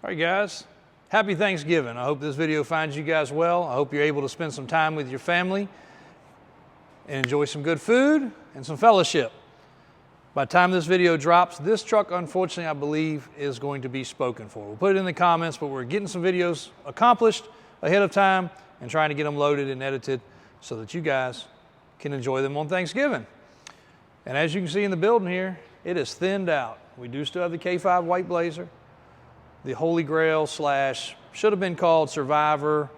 All right, guys, happy Thanksgiving. I hope this video finds you guys well. I hope you're able to spend some time with your family and enjoy some good food and some fellowship. By the time this video drops, this truck, unfortunately, I believe, is going to be spoken for. We'll put it in the comments, but we're getting some videos accomplished ahead of time and trying to get them loaded and edited so that you guys can enjoy them on Thanksgiving. And as you can see in the building here, it is thinned out. We do still have the K5 White Blazer, the Holy Grail slash should have been called Survivor,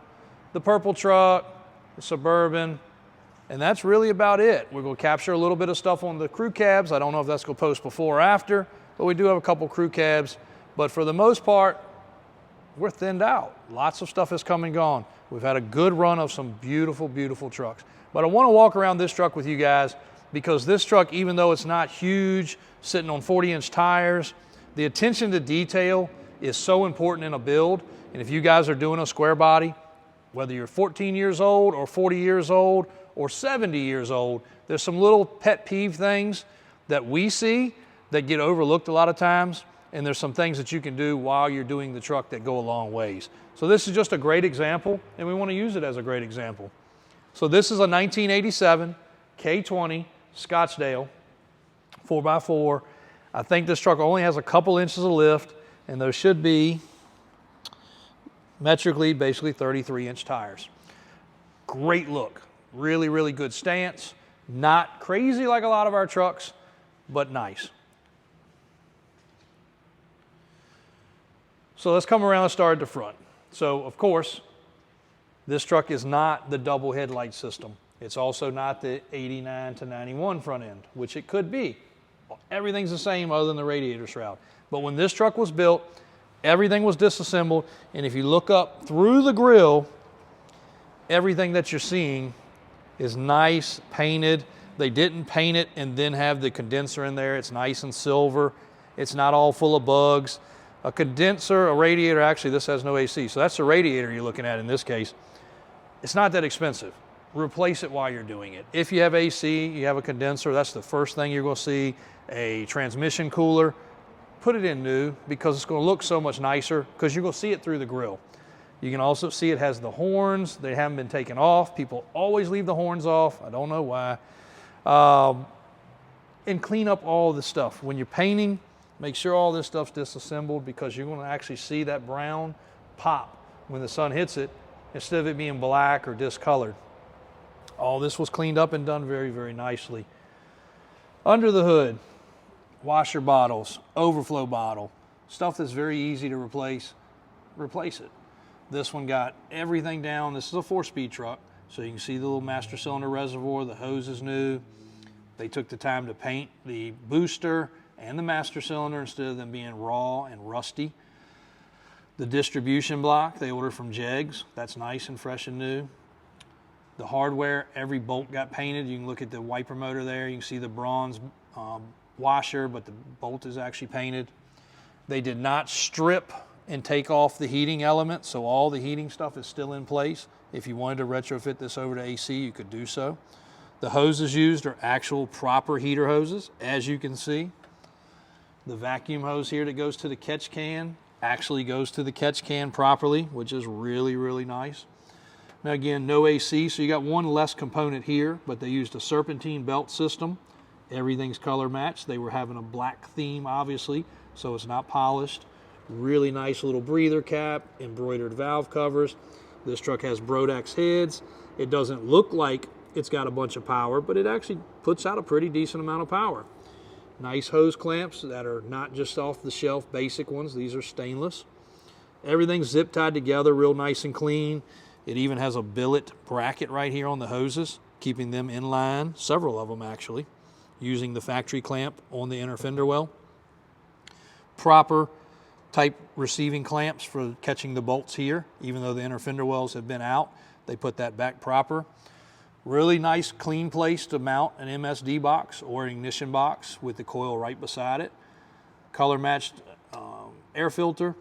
the purple truck, the Suburban, and that's really about it. We're going to capture a little bit of stuff on the crew cabs. I don't know if that's going to post before or after, but we do have a couple crew cabs. But for the most part, we're thinned out. Lots of stuff has come and gone. We've had a good run of some beautiful, beautiful trucks. But I want to walk around this truck with you guys because this truck, even though it's not huge, sitting on 40-inch tires, the attention to detail is so important in a build. And if you guys are doing a square body, whether you're 14 years old or 40 years old or 70 years old, there's some little pet peeve things that we see that get overlooked a lot of times. And there's some things that you can do while you're doing the truck that go a long ways. So this is just a great example, and we want to use it as a great example. So this is a 1987 K20 Scottsdale 4x4. I think this truck only has a couple inches of lift, and those should be metrically basically 33-inch tires. Great look, really, really good stance. Not crazy like a lot of our trucks, but nice. So let's come around and start at the front. So of course, this truck is not the double headlight system. It's also not the 89 to 91 front end, which it could be. Everything's the same other than the radiator shroud. But when this truck was built, everything was disassembled. And if you look up through the grill, everything that you're seeing is nice, painted. They didn't paint it and then have the condenser in there. It's nice and silver. It's not all full of bugs. A condenser, a radiator, actually this has no AC, so that's the radiator you're looking at in this case. It's not that expensive. Replace it while you're doing it. If you have AC, you have a condenser, that's the first thing you're going to see. A transmission cooler, put it in new because it's going to look so much nicer because you're going to see it through the grill. You can also see it has the horns. They haven't been taken off. People always leave the horns off. I don't know why. And clean up all the stuff. When you're painting, make sure all this stuff's disassembled because you're going to actually see that brown pop when the sun hits it instead of it being black or discolored. All this was cleaned up and done very, very nicely. Under the hood, washer bottles, overflow bottle, stuff that's very easy to replace it. This one got everything down. This is a 4-speed truck, so you can see the little master cylinder reservoir. The hose is new. They took the time to paint the booster and the master cylinder instead of them being raw and rusty. The distribution block they ordered from Jegs. That's nice and fresh and new. The hardware, every bolt got painted. You can look at the wiper motor there. You can see the bronze washer, but the bolt is actually painted. They did not strip and take off the heating element, so all the heating stuff is still in place. If you wanted to retrofit this over to AC, you could do so. The hoses used are actual proper heater hoses, as you can see. The vacuum hose here that goes to the catch can actually goes to the catch can properly, which is really, really nice. Now again, no AC, so you got one less component here, but they used a serpentine belt system. Everything's color matched. They were having a black theme, obviously, so it's not polished. Really nice little breather cap, embroidered valve covers. This truck has Brodax heads. It doesn't look like it's got a bunch of power, but it actually puts out a pretty decent amount of power. Nice hose clamps that are not just off the shelf basic ones. These are stainless. Everything's zip tied together real nice and clean. It even has a billet bracket right here on the hoses, keeping them in line, several of them actually, using the factory clamp on the inner fender well. Proper type receiving clamps for catching the bolts here, even though the inner fender wells have been out, they put that back proper. Really nice, clean place to mount an MSD box or an ignition box with the coil right beside it. Color matched air filter.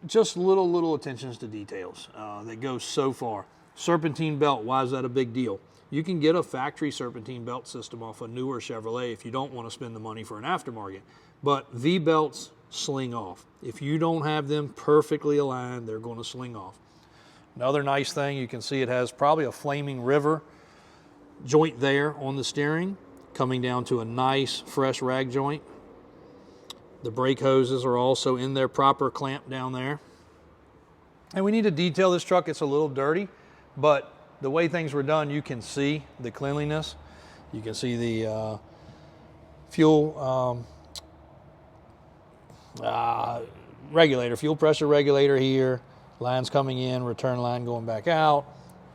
Just little attentions to details that go so far. Serpentine belt, why is that a big deal? You can get a factory serpentine belt system off a newer Chevrolet if you don't want to spend the money for an aftermarket. But V-belts sling off. If you don't have them perfectly aligned, they're going to sling off. Another nice thing, you can see it has probably a flaming river joint there on the steering, coming down to a nice fresh rag joint. The brake hoses are also in their proper clamp down there. And we need to detail this truck. It's a little dirty, but the way things were done, you can see the cleanliness. You can see the fuel regulator, fuel pressure regulator here, lines coming in, return line going back out,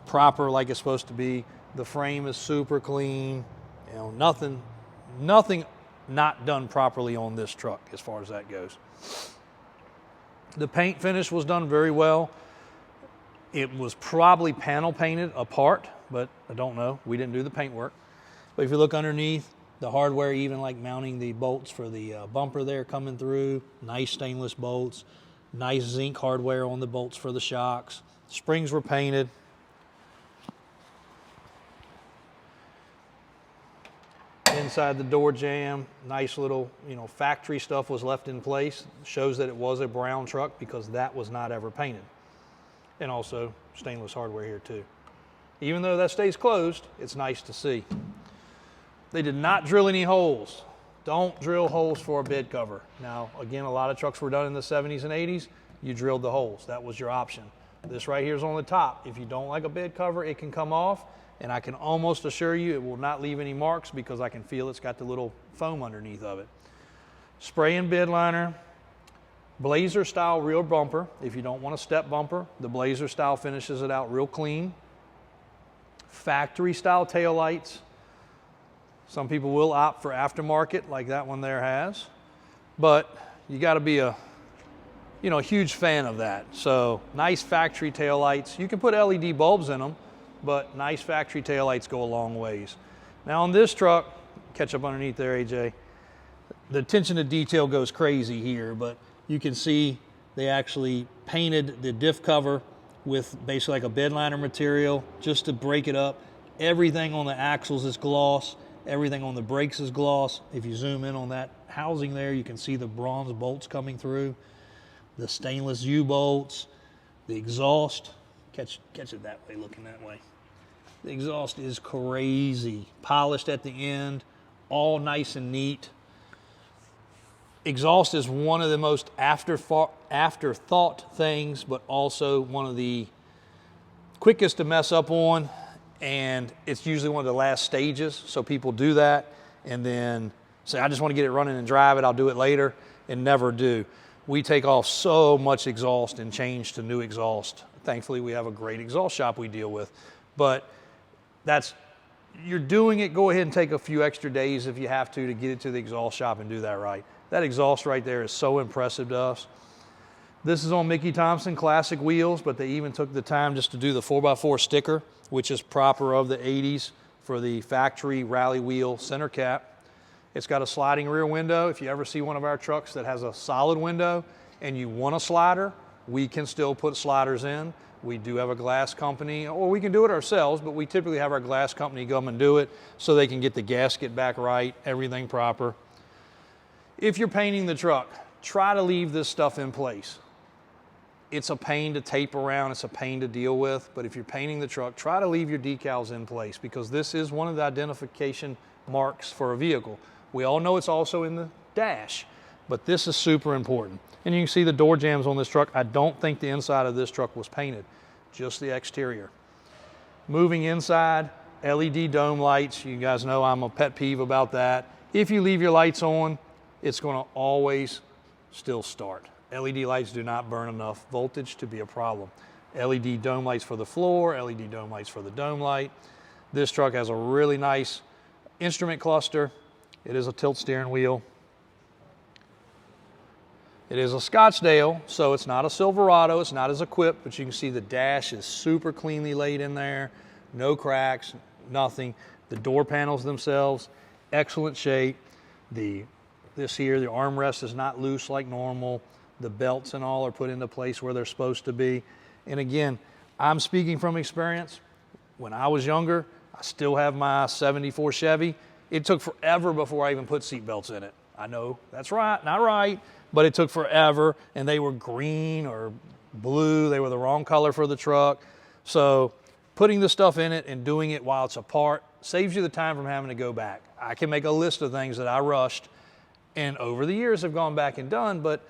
proper like it's supposed to be. The frame is super clean. You know, nothing not done properly on this truck as far as that goes. The paint finish was done very well. It was probably panel painted apart, but I don't know. We didn't do the paint work. But if you look underneath, the hardware, even like mounting the bolts for the bumper there coming through, nice stainless bolts, nice zinc hardware on the bolts for the shocks. Springs were painted. Inside the door jamb, nice little, factory stuff was left in place. Shows that it was a brown truck because that was not ever painted. And also stainless hardware here too. Even though that stays closed, it's nice to see. They did not drill any holes. Don't drill holes for a bed cover. Now, again, a lot of trucks were done in the 70s and 80s. You drilled the holes. That was your option. This right here is on the top. If you don't like a bed cover, it can come off. And I can almost assure you it will not leave any marks because I can feel it's got the little foam underneath of it. Spray and bed liner. Blazer style rear bumper. If you don't want a step bumper, the Blazer style finishes it out real clean. Factory style tail lights. Some people will opt for aftermarket like that one there has. But you got to be a huge fan of that. So nice factory tail lights. You can put LED bulbs in them, but nice factory taillights go a long ways. Now on this truck, catch up underneath there, AJ, the attention to detail goes crazy here, but you can see they actually painted the diff cover with basically like a bed liner material just to break it up. Everything on the axles is gloss. Everything on the brakes is gloss. If you zoom in on that housing there, you can see the bronze bolts coming through, the stainless U-bolts, the exhaust. Catch it that way, looking that way. The exhaust is crazy. Polished at the end, all nice and neat. Exhaust is one of the most afterthought things, but also one of the quickest to mess up on, and it's usually one of the last stages, so people do that and then say, I just want to get it running and drive it, I'll do it later, and never do. We take off so much exhaust and change to new exhaust. Thankfully, we have a great exhaust shop we deal with. But you're doing it, go ahead and take a few extra days if you have to get it to the exhaust shop and do that right. That exhaust right there is so impressive to us. This is on Mickey Thompson classic wheels, but they even took the time just to do the 4x4 sticker, which is proper of the 80s for the factory rally wheel center cap. It's got a sliding rear window. If you ever see one of our trucks that has a solid window and you want a slider, we can still put sliders in. We do have a glass company, or we can do it ourselves, but we typically have our glass company come and do it so they can get the gasket back right, everything proper. If you're painting the truck, try to leave this stuff in place. It's a pain to tape around, it's a pain to deal with, but if you're painting the truck, try to leave your decals in place because this is one of the identification marks for a vehicle. We all know it's also in the dash, but this is super important. And you can see the door jambs on this truck. I don't think the inside of this truck was painted, just the exterior. Moving inside, LED dome lights. You guys know I'm a pet peeve about that. If you leave your lights on, it's going to always still start. LED lights do not burn enough voltage to be a problem. LED dome lights for the floor, LED dome lights for the dome light. This truck has a really nice instrument cluster. It is a tilt steering wheel. It is a Scottsdale, so it's not a Silverado, it's not as equipped, but you can see the dash is super cleanly laid in there, no cracks, nothing. The door panels themselves, excellent shape. This here, the armrest is not loose like normal. The belts and all are put into place where they're supposed to be. And again, I'm speaking from experience. When I was younger, I still have my 74 Chevy. It took forever before I even put seat belts in it. I know that's right, not right, but it took forever, and they were green or blue. They were the wrong color for the truck. So putting the stuff in it and doing it while it's apart saves you the time from having to go back. I can make a list of things that I rushed and over the years have gone back and done, but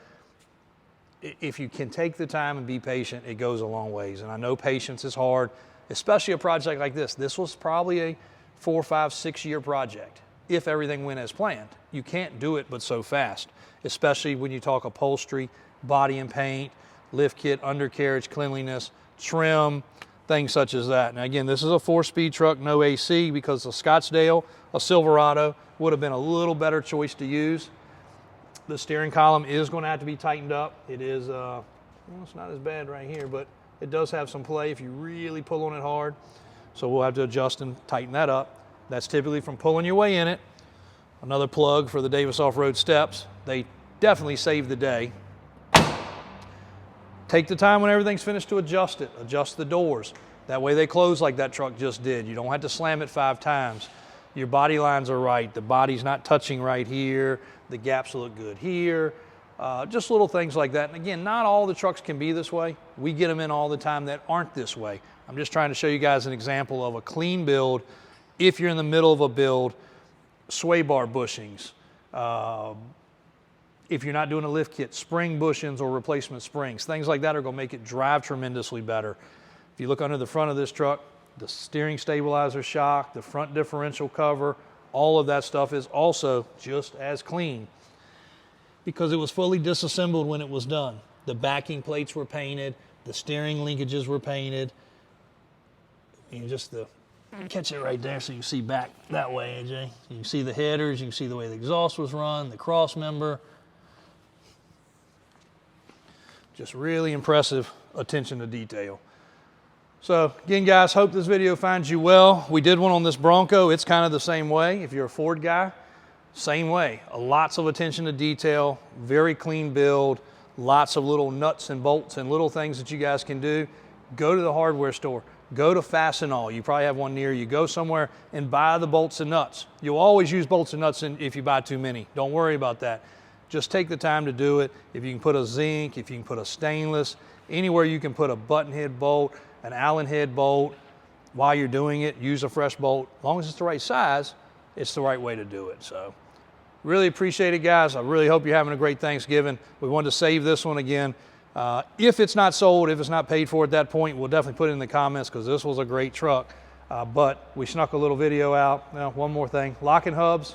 if you can take the time and be patient, it goes a long ways. And I know patience is hard, especially a project like this. This was probably a 4, 5, 6 year project if everything went as planned. You can't do it but so fast, especially when you talk upholstery, body and paint, lift kit, undercarriage, cleanliness, trim, things such as that. Now again, this is a 4-speed truck, no AC, because a Scottsdale, a Silverado would have been a little better choice to use. The steering column is going to have to be tightened up. It is, well, it's not as bad right here, but it does have some play if you really pull on it hard. So we'll have to adjust and tighten that up. That's typically from pulling your way in it. Another plug for the Davis off-road steps. They definitely save the day. Take the time when everything's finished to adjust it. Adjust the doors. That way they close like that truck just did. You don't have to slam it 5 times. Your body lines are right. The body's not touching right here. The gaps look good here. Just little things like that. And again, not all the trucks can be this way. We get them in all the time that aren't this way. I'm just trying to show you guys an example of a clean build. If you're in the middle of a build, sway bar bushings. If you're not doing a lift kit, spring bushings or replacement springs. Things like that are going to make it drive tremendously better. If you look under the front of this truck, the steering stabilizer shock, the front differential cover, all of that stuff is also just as clean because it was fully disassembled when it was done. The backing plates were painted, the steering linkages were painted. You just catch it right there so you can see back that way, AJ. You can see the headers, you can see the way the exhaust was run, the cross member. Just really impressive attention to detail. So again, guys, hope this video finds you well. We did one on this Bronco. It's kind of the same way. If you're a Ford guy, same way. Lots of attention to detail, very clean build, lots of little nuts and bolts and little things that you guys can do. Go to the hardware store. Go to Fastenal. You probably have one near you. Go somewhere and buy the bolts and nuts. You'll always use bolts and nuts if you buy too many. Don't worry about that. Just take the time to do it. If you can put a zinc, if you can put a stainless, anywhere you can put a button head bolt, an Allen head bolt, while you're doing it, use a fresh bolt. As long as it's the right size, it's the right way to do it. So really appreciate it, guys. I really hope you're having a great Thanksgiving. We wanted to save this one again. If it's not sold, if it's not paid for at that point, we'll definitely put it in the comments because this was a great truck. But we snuck a little video out. Now, one more thing, locking hubs,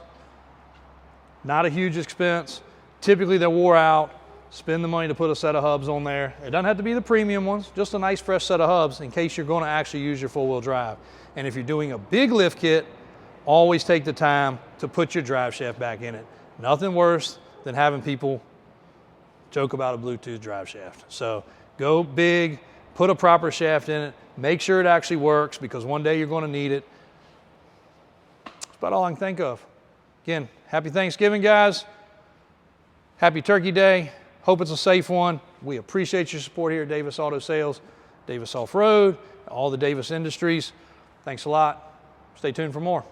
not a huge expense. Typically they're wore out. Spend the money to put a set of hubs on there. It doesn't have to be the premium ones, just a nice fresh set of hubs in case you're going to actually use your 4-wheel drive. And if you're doing a big lift kit, always take the time to put your drive shaft back in it. Nothing worse than having people joke about a Bluetooth drive shaft. So go big, put a proper shaft in it, make sure it actually works because one day you're going to need it. That's about all I can think of. Again, happy Thanksgiving, guys. Happy Turkey Day. Hope it's a safe one. We appreciate your support here at Davis Auto Sales, Davis Off-Road, all the Davis Industries. Thanks a lot. Stay tuned for more.